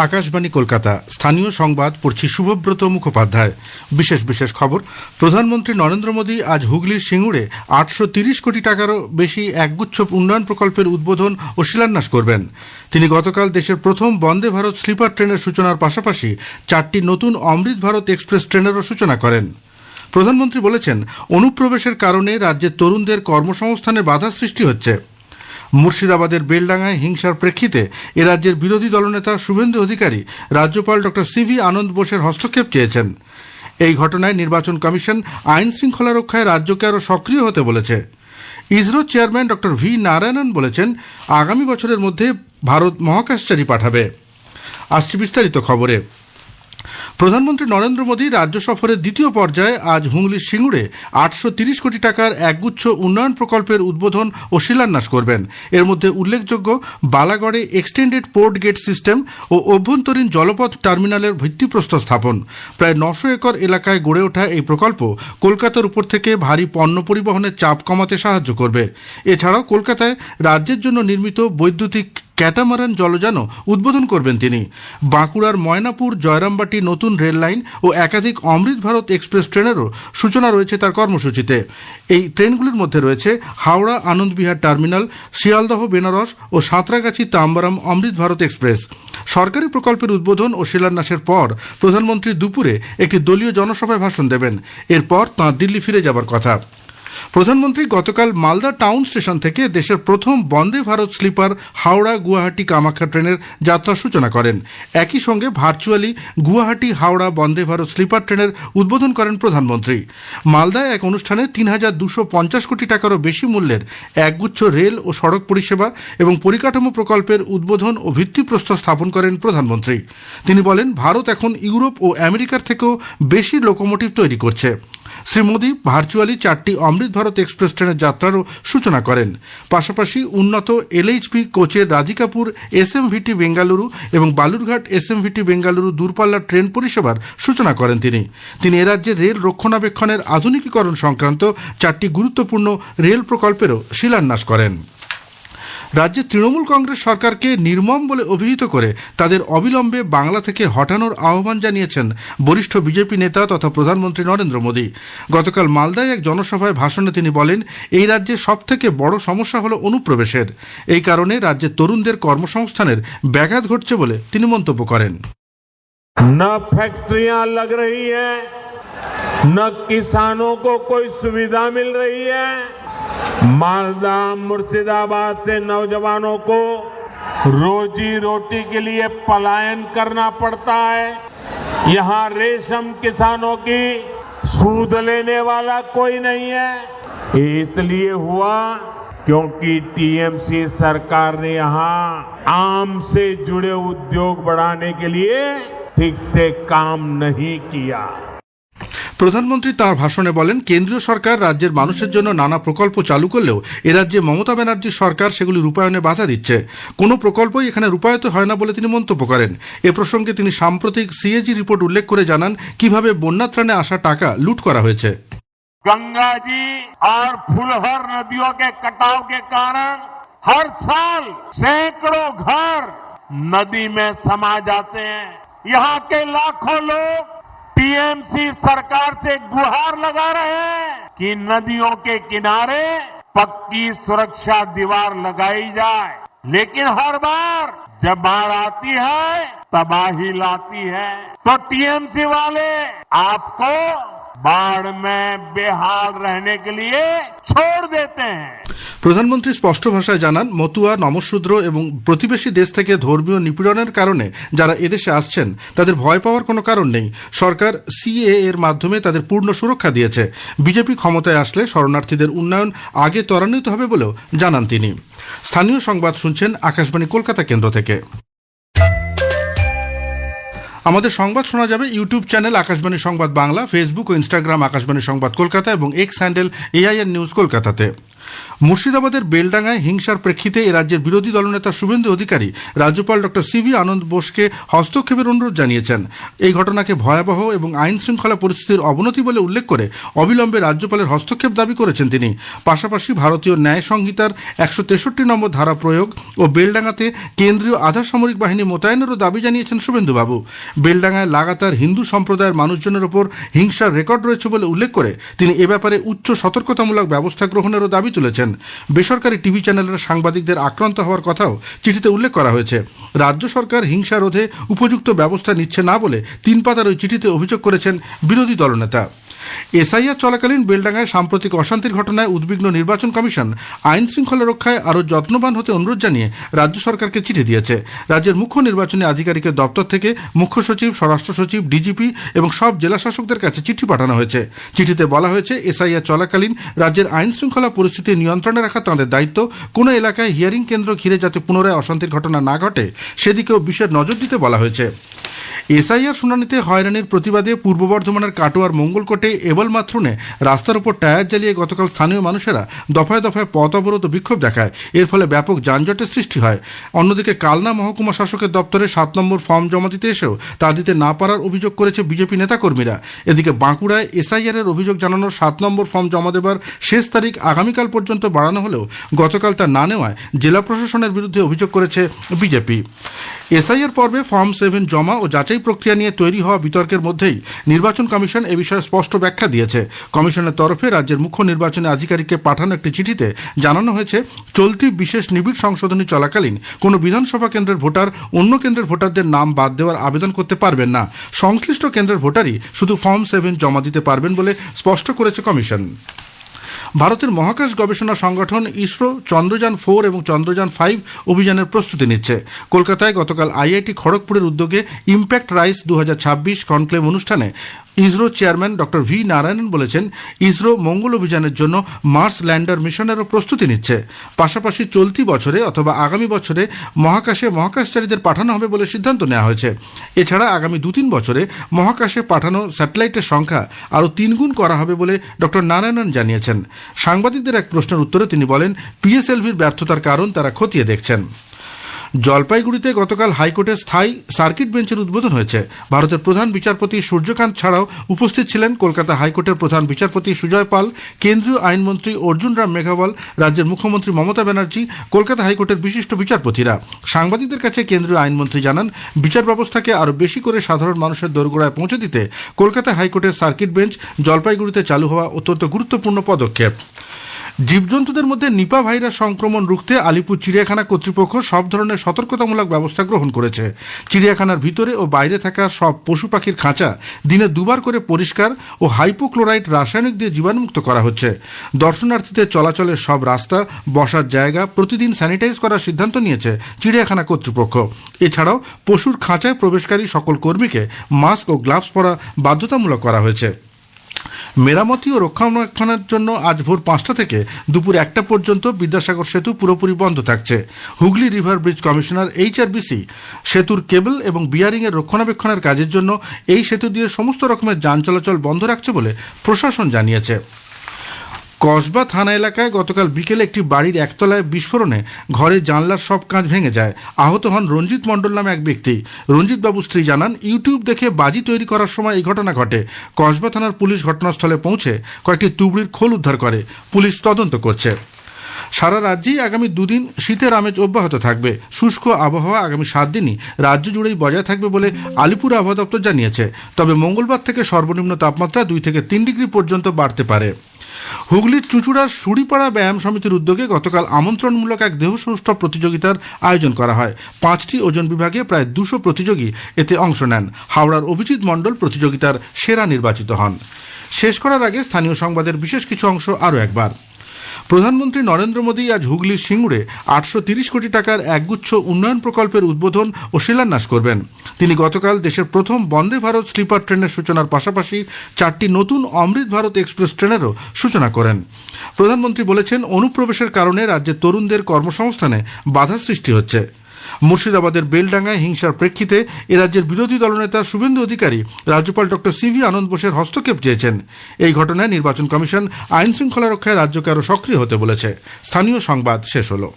আকাশবাণী কলকাতা স্থানীয় সংবাদ পড়ছি শুভব্রত মুখোপাধ্যায়। বিশেষ খবর। প্রধানমন্ত্রী নরেন্দ্র মোদী আজ হুগলির সিঙ্গুরে 830 কোটি টাকারও বেশি একগুচ্ছ উন্নয়ন প্রকল্পের উদ্বোধন ও শিলান্যাস করবেন। তিনি গতকাল দেশের প্রথম বন্দে ভারত স্লিপার ট্রেনের সূচনার পাশাপাশি 4টি নতুন অমৃত ভারত এক্সপ্রেস ট্রেনেরও সূচনা করেন। প্রধানমন্ত্রী বলেছেন, অনুপ্রবেশের কারণে রাজ্যের তরুণদের কর্মসংস্থানে বাধা সৃষ্টি হচ্ছে। মুর্শিদাবাদের বেলডাঙ্গায় হিংসার প্রেক্ষিতে এ রাজ্যের বিরোধী দলনেতা শুভেন্দু অধিকারী রাজ্যপাল ডক্টর সিভি আনন্দ বোসের হস্তক্ষেপ চেয়েছেন। এই ঘটনায় নির্বাচন কমিশন আইন শৃঙ্খলা রক্ষায় রাজ্যকে আরও সক্রিয় হতে বলেছে। ISRO chairman doctor V Narayanan বলেছেন, আগামী বছরের মধ্যে ভারত মহাকাশচারী পাঠাবে। আসছে বিস্তারিত খবরে। প্রধানমন্ত্রী নরেন্দ্র মোদী রাজ্য সফরের দ্বিতীয় পর্যায়ে আজ হুগলির সিঙ্গুরে 830 কোটি টাকার একগুচ্ছ উন্নয়ন প্রকল্পের উদ্বোধন ও শিলান্যাস করবেন। এর মধ্যে উল্লেখযোগ্য বালাগড়ে এক্সটেন্ডেড পোর্ট গেট সিস্টেম ও অভ্যন্তরীণ জলপথ টার্মিনালের ভিত্তিপ্রস্তর স্থাপন। প্রায় 900 একর এলাকায় গড়ে ওঠা এই প্রকল্প কলকাতার উপর থেকে ভারী পণ্য পরিবহনের চাপ কমাতে সাহায্য করবে। এছাড়াও কলকাতায় রাজ্যের জন্য নির্মিত বৈদ্যুতিক ক্যাটামারান জলযানও উদ্বোধন করবেন তিনি। বাঁকুড়ার ময়নাপুর জয়রামবাটি নতুন রেল লাইন ও একাধিক অমৃত ভারত এক্সপ্রেস ট্রেনেরও সূচনা রয়েছে তার কর্মসূচিতে। এই ট্রেনগুলির মধ্যে রয়েছে হাওড়া আনন্দবিহার টার্মিনাল, শিয়ালদহ বেনারস ও সাঁতরাগাছি তাম্বারাম অমৃত ভারত এক্সপ্রেস। সরকারি প্রকল্পের উদ্বোধন ও শিলান্যাসের পর প্রধানমন্ত্রী দুপুরে একটি দলীয় জনসভায় ভাষণ দেবেন। এরপর তাঁর দিল্লি ফিরে যাবার কথা। প্রধানমন্ত্রী গতকাল মালদা টাউন স্টেশন থেকে দেশের প্রথম বন্দে ভারত স্লিপার হাওড়া গুয়াহাটি কামাখ্যা ট্রেনের যাত্রার সূচনা করেন। একই সঙ্গে ভার্চুয়ালি গুয়াহাটি হাওড়া বন্দে ভারত স্লিপার ট্রেনের উদ্বোধন করেন প্রধানমন্ত্রী। মালদায় এক অনুষ্ঠানে 3250 কোটি টাকারও বেশি মূল্যের একগুচ্ছ রেল ও সড়ক পরিষেবা এবং পরিকাঠামো প্রকল্পের উদ্বোধন ও ভিত্তিপ্রস্তর স্থাপন করেন প্রধানমন্ত্রী। তিনি বলেন, ভারত এখন ইউরোপ ও আমেরিকার থেকেও বেশি লোকোমোটিভ তৈরি করছে। শ্রী মোদী ভার্চুয়ালি 4টি অমৃত ভারত এক্সপ্রেস ট্রেনের যাত্রারও সূচনা করেন। পাশাপাশি উন্নত এলএইচপি কোচের রাধিকাপুর এসএমভিটি বেঙ্গালুরু এবং বালুরঘাট এসএমভিটি বেঙ্গালুরু দূরপাল্লার ট্রেন পরিষেবার সূচনা করেন তিনি এ রাজ্যের রেল রক্ষণাবেক্ষণের আধুনিকীকরণ সংক্রান্ত 4টি গুরুত্বপূর্ণ রেল প্রকল্পেরও শিলান্যাস করেন। রাজ্যে তৃণমূল কংগ্রেস সরকারকে নির্মম বলে অভিহিত করে তাদের অবিলম্বে বাংলা থেকে হটানোর আহ্বান জানিয়েছেন বরিষ্ঠ বিজেপি নেতা তথা প্রধানমন্ত্রী নরেন্দ্র মোদী। গতকাল মালদায় এক জনসভায় ভাষণে তিনি বলেন, এই রাজ্যে সবথেকে বড় সমস্যা হলো অনুপ্রবেশের। এই কারণে রাজ্যের তরুণদের কর্মসংস্থানের ব্যাঘাত ঘটছে বলে তিনি মন্তব্য করেন। না फैक्ट्रियां लग रही है, न किसानों को कोई सुविधा मिल रही है। मालदा मुर्शिदाबाद से नौजवानों को रोजी रोटी के लिए पलायन करना पड़ता है। यहाँ रेशम किसानों की सूद लेने वाला कोई नहीं है। ये इसलिए हुआ क्योंकि टीएमसी सरकार ने यहाँ आम से जुड़े उद्योग बढ़ाने के लिए ठीक से काम नहीं किया। প্রধানমন্ত্রী তাঁর ভাষণে বলেন, কেন্দ্রীয় সরকার রাজ্যের মানুষের জন্য নানা প্রকল্প চালু করলেও এ রাজ্যে মমতা ব্যানার্জির সরকার সেগুলি রূপায়ণে বাধা দিচ্ছে। কোনো প্রকল্পই এখানে রূপায়িত হয় না বলে তিনি মন্তব্য করেন। এ প্রসঙ্গে তিনি সাম্প্রতিক সিএজি রিপোর্ট উল্লেখ করে জানান কিভাবে বন্যাত্রাণে আসা টাকা লুট করা হয়েছে। गंगा जी और फुलहर नदियों के कटाव के कारण हर साल सैकड़ों घर नदी में समा जाते हैं। यहाँ के लाखों लोग टीएमसी सरकार से गुहार लगा रहे हैं कि नदियों के किनारे पक्की सुरक्षा दीवार लगाई जाए, लेकिन हर बार जब बाढ़ आती है तबाही लाती है। तो टीएमसी वाले आपको बाढ़ में बेहाल रहने के लिए छोड़ देते हैं। প্রধানমন্ত্রী স্পষ্ট ভাষায় জানান, মতুয়া, নমশূদ্র এবং প্রতিবেশী দেশ থেকে ধর্মীয় নিপীড়নের কারণে যারা এদেশে আসছেন তাদের ভয় পাওয়ার কোনো কারণ নেই। সরকার সিএএ এর মাধ্যমে তাদের পূর্ণ সুরক্ষা দিয়েছে। বিজেপি ক্ষমতায় আসলে শরণার্থীদের উন্নয়ন আগে ত্বরান্বিত হবে বলেও জানান তিনি। স্থানীয় সংবাদ শুনছেন আকাশবাণী কলকাতা কেন্দ্র থেকে। আমাদের সংবাদ শোনা যাবে ইউটিউব চ্যানেল আকাশবাণী সংবাদ বাংলা, ফেসবুক ও ইনস্টাগ্রাম আকাশবাণী সংবাদ কলকাতা এবং এক্স হ্যান্ডেল AIR নিউজ কলকাতাতে। মুর্শিদাবাদের বেলডাঙ্গায় হিংসার প্রেক্ষিতে এ রাজ্যের বিরোধী দলনেতা শুভেন্দু অধিকারী রাজ্যপাল ডক্টর সিভি আনন্দ বোসকে হস্তক্ষেপের অনুরোধ জানিয়েছেন। এই ঘটনাকে ভয়াবহ এবং আইন শৃঙ্খলা পরিস্থিতির অবনতি বলে উল্লেখ করে অবিলম্বে রাজ্যপালের হস্তক্ষেপ দাবি করেছেন তিনি। পাশাপাশি ভারতীয় ন্যায় সংহিতার 163 নম্বর ধারা প্রয়োগ ও বেলডাঙ্গাতে কেন্দ্রীয় আধা সামরিক বাহিনী মোতায়েনেরও দাবি জানিয়েছেন শুভেন্দুবাবু। বেলডাঙ্গায় লাগাতার হিন্দু সম্প্রদায়ের মানুষজনের ওপর হিংসার রেকর্ড রয়েছে বলে উল্লেখ করে তিনি এ ব্যাপারে উচ্চ সতর্কতামূলক ব্যবস্থা গ্রহণেরও দাবি তুলেছেন। বেসরকারি টিভি চ্যানেলের সাংবাদিকদের আক্রান্ত হওয়ার কথাও চিঠিতে উল্লেখ করা হয়েছে। রাজ্য সরকার হিংসা রোধে উপযুক্ত ব্যবস্থা নিচ্ছে না বলে 3 পাতার ওই চিঠিতে অভিযোগ করেছেন বিরোধী দলনেতা। এসআইআর চলাকালীন বেলডাঙ্গায় সাম্প্রতিক অশান্তির ঘটনায় উদ্বিগ্ন নির্বাচন কমিশন আইন শৃঙ্খলা রক্ষায় আরও যত্নবান হতে অনুরোধ জানিয়ে রাজ্য সরকারকে চিঠি দিয়েছে। রাজ্যের মুখ্য নির্বাচনী আধিকারিকের দপ্তর থেকে মুখ্য সচিব, স্বরাষ্ট্র সচিব, ডিজিপি এবং সব জেলা শাসকদের কাছে চিঠি পাঠানো হয়েছে। চিঠিতে বলা হয়েছে, এসআইআর চলাকালীন রাজ্যের আইন শৃঙ্খলা পরিস্থিতি নিয়ন্ত্রণে রাখা তাঁদের দায়িত্ব। কোনো এলাকায় হিয়ারিং কেন্দ্র ঘিরে যাতে পুনরায় অশান্তির ঘটনা না ঘটে সেদিকেও বিশেষ নজর দিতে বলা হয়েছে। এসআইআর শুনানিতে হয়রানির প্রতিবাদে পূর্ব বর্ধমানের কাটোয়ার মঙ্গলকোটে এবল মাথরুনে রাস্তার উপর টায়ার জ্বালিয়ে গতকাল স্থানীয় মানুষেরা দফায় দফায় পথ অবরোধ ও বিক্ষোভ দেখায়। এর ফলে ব্যাপক যানজটের সৃষ্টি হয়। অন্যদিকে কালনা মহকুমা শাসকের দপ্তরে 7 নম্বর ফর্ম জমা দিতে এসেও তা দিতে না পারার অভিযোগ করেছে বিজেপি নেতাকর্মীরা। এদিকে বাঁকুড়ায় এসআইআর এর অভিযোগ জানানোর 7 নম্বর ফর্ম জমা দেবার শেষ তারিখ আগামীকাল পর্যন্ত বাড়ানো হলেও গতকাল তা না নেওয়ায় জেলা প্রশাসনের বিরুদ্ধে অভিযোগ করেছে বিজেপি। এসআইআর পর্বে ফর্ম 7 জমা ও যাচাই প্রক্রিয়া নিয়ে তৈরি হওয়া বিতর্কের মধ্যেই নির্বাচন কমিশন এ বিষয়ে স্পষ্ট ব্যাখ্যা দিয়েছে। কমিশনের তরফে রাজ্যের মুখ্য নির্বাচনী আধিকারিককে পাঠানো একটি চিঠিতে জানানো হয়েছে, চলতি বিশেষ নিবিড় সংশোধনী চলাকালীন কোনো বিধানসভা কেন্দ্রের ভোটার অন্য কেন্দ্রের ভোটারদের নাম বাদ দেওয়ার আবেদন করতে পারবেন না। সংশ্লিষ্ট কেন্দ্রের ভোটারই শুধু ফর্ম 7 জমা দিতে পারবেন বলে স্পষ্ট করেছে কমিশন। ভারতের মহাকাশ গবেষণা সংগঠন ইসরো চন্দ্রযান 4 এবং চন্দ্রযান 5 অভিযানের প্রস্তুতি নিচ্ছে। কলকাতায় গতকাল আইআইটি খড়গপুরের উদ্যোগে ইম্প্যাক্ট রাইস 2026 কনক্লেভ অনুষ্ঠানে ISRO chairman doctor V Narayanan বলেছেন, ইসরো মঙ্গল অভিযানের জন্য মার্স ল্যান্ডার মিশনেরও প্রস্তুতি নিচ্ছে। পাশাপাশি চলতি বছরে অথবা আগামী বছরে মহাকাশে মহাকাশচারীদের পাঠানো হবে বলে সিদ্ধান্ত নেওয়া হয়েছে। এছাড়া আগামী 2-3 বছরে মহাকাশে পাঠানো স্যাটেলাইটের সংখ্যা আরও 3 গুণ করা হবে বলে ডক্টর নারায়ণন জানিয়েছেন। সাংবাদিকদের এক প্রশ্নের উত্তরে তিনি বলেন, পিএসএলভির ব্যর্থতার কারণ তারা খতিয়ে দেখছেন। জলপাইগুড়িতে গতকাল হাইকোর্টের স্থায়ী সার্কিট বেঞ্চের উদ্বোধন হয়েছে। ভারতের প্রধান বিচারপতি সূর্যকান্ত ছাড়াও উপস্থিত ছিলেন কলকাতা হাইকোর্টের প্রধান বিচারপতি সুজয় পাল, কেন্দ্রীয় আইনমন্ত্রী অর্জুন রাম মেঘওয়াল, রাজ্যের মুখ্যমন্ত্রী মমতা ব্যানার্জি, কলকাতা হাইকোর্টের বিশিষ্ট বিচারপতিরা। সাংবাদিকদের কাছে কেন্দ্রীয় আইনমন্ত্রী জানান, বিচার ব্যবস্থাকে আরও বেশি করে সাধারণ মানুষের দোরগোড়ায় পৌঁছে দিতে কলকাতা হাইকোর্টের সার্কিট বেঞ্চ জলপাইগুড়িতে চালু হওয়া অত্যন্ত গুরুত্বপূর্ণ পদক্ষেপ। জীবজন্তুদের মধ্যে নিপা ভাইরাস সংক্রমণ রুখতে আলিপুর চিড়িয়াখানা কর্তৃপক্ষ সব ধরনের সতর্কতামূলক ব্যবস্থা গ্রহণ করেছে। চিড়িয়াখানার ভিতরে ও বাইরে থাকা সব পশু পাখির খাঁচা দিনে 2 বার করে পরিষ্কার ও হাইপোক্লোরাইড রাসায়নিক দিয়ে জীবাণুমুক্ত করা হচ্ছে। দর্শনার্থীদের চলাচলের সব রাস্তা, বসার জায়গা প্রতিদিন স্যানিটাইজ করার সিদ্ধান্ত নিয়েছে চিড়িয়াখানা কর্তৃপক্ষ। এছাড়াও পশুর খাঁচায় প্রবেশকারী সকল কর্মীকে মাস্ক ও গ্লাভস পরা বাধ্যতামূলক করা হয়েছে। মেরামতি ও রক্ষণাবেক্ষণের জন্য আজ ভোর 5টা থেকে দুপুর 1টা পর্যন্ত বিদ্যাসাগর সেতু পুরোপুরি বন্ধ থাকছে। Hooghly river bridge commissioner HRBC সেতুর কেবল এবং বিয়ারিং এর রক্ষণাবেক্ষণের কাজের জন্য এই সেতু দিয়ে সমস্ত রকমের যান চলাচল বন্ধ রাখছে বলে প্রশাসন জানিয়েছে। কসবা থানা এলাকায় গতকাল বিকেলে একটি বাড়ির একতলায় বিস্ফোরণে ঘরের জানলার সব কাঁচ ভেঙে যায়। আহত হন রঞ্জিত মণ্ডল নামে এক ব্যক্তি। রঞ্জিত বাবু স্ত্রী জানান, ইউটিউব দেখে বাজি তৈরি করার সময় এই ঘটনা ঘটে। কসবা থানার পুলিশ ঘটনাস্থলে পৌঁছে কয়েকটি তুবড়ির খোল উদ্ধার করে। পুলিশ তদন্ত করছে। সারা রাজ্যেই আগামী 2 দিন শীতের আমেজ অব্যাহত থাকবে। শুষ্ক আবহাওয়া আগামী 7 দিনই রাজ্য জুড়েই বজায় থাকবে বলে আলিপুর আবহাওয়া দপ্তর জানিয়েছে। তবে মঙ্গলবার থেকে সর্বনিম্ন তাপমাত্রা 2 থেকে 3 ডিগ্রি পর্যন্ত বাড়তে পারে। হুগলির চুঁচুড়ার সুড়িপাড়া ব্যায়াম সমিতির উদ্যোগে গতকাল আমন্ত্রণমূলক এক দেহসৌষ্ঠব প্রতিযোগিতার আয়োজন করা হয়। 5টি ওজন বিভাগে প্রায় 200 প্রতিযোগী এতে অংশ নেন। হাওড়ার অভিজিৎ মণ্ডল প্রতিযোগিতার সেরা নির্বাচিত হন। শেষ করার আগে স্থানীয় সংবাদের বিশেষ কিছু অংশ আরও একবার। প্রধানমন্ত্রী নরেন্দ্র মোদী আজ হুগলির সিঙ্গুরে 830 কোটি টাকার একগুচ্ছ উন্নয়ন প্রকল্পের উদ্বোধন ও শিলান্যাস করবেন। তিনি গতকাল দেশের প্রথম বন্দে ভারত স্লিপার ট্রেনের সূচনার পাশাপাশি 4টি নতুন অমৃত ভারত এক্সপ্রেস ট্রেনেরও সূচনা করেন। প্রধানমন্ত্রী বলেছেন, অনুপ্রবেশের কারণে রাজ্যের তরুণদের কর্মসংস্থানে বাধা সৃষ্টি হচ্ছে। মুর্শিদাবাদের বেলডাঙ্গায় হিংসার প্রেক্ষিতে এরাজ্যের বিরোধী দলনেতা শুভেন্দু অধিকারী রাজ্যপাল ডক্টর সিভি আনন্দ বোসের হস্তক্ষেপ চেয়েছেন। এই ঘটনায় নির্বাচন কমিশন আইন শৃঙ্খলা রক্ষায় রাজ্যকে আরও সক্রিয় হতে বলেছে। স্থানীয় সংবাদ শেষ হলো।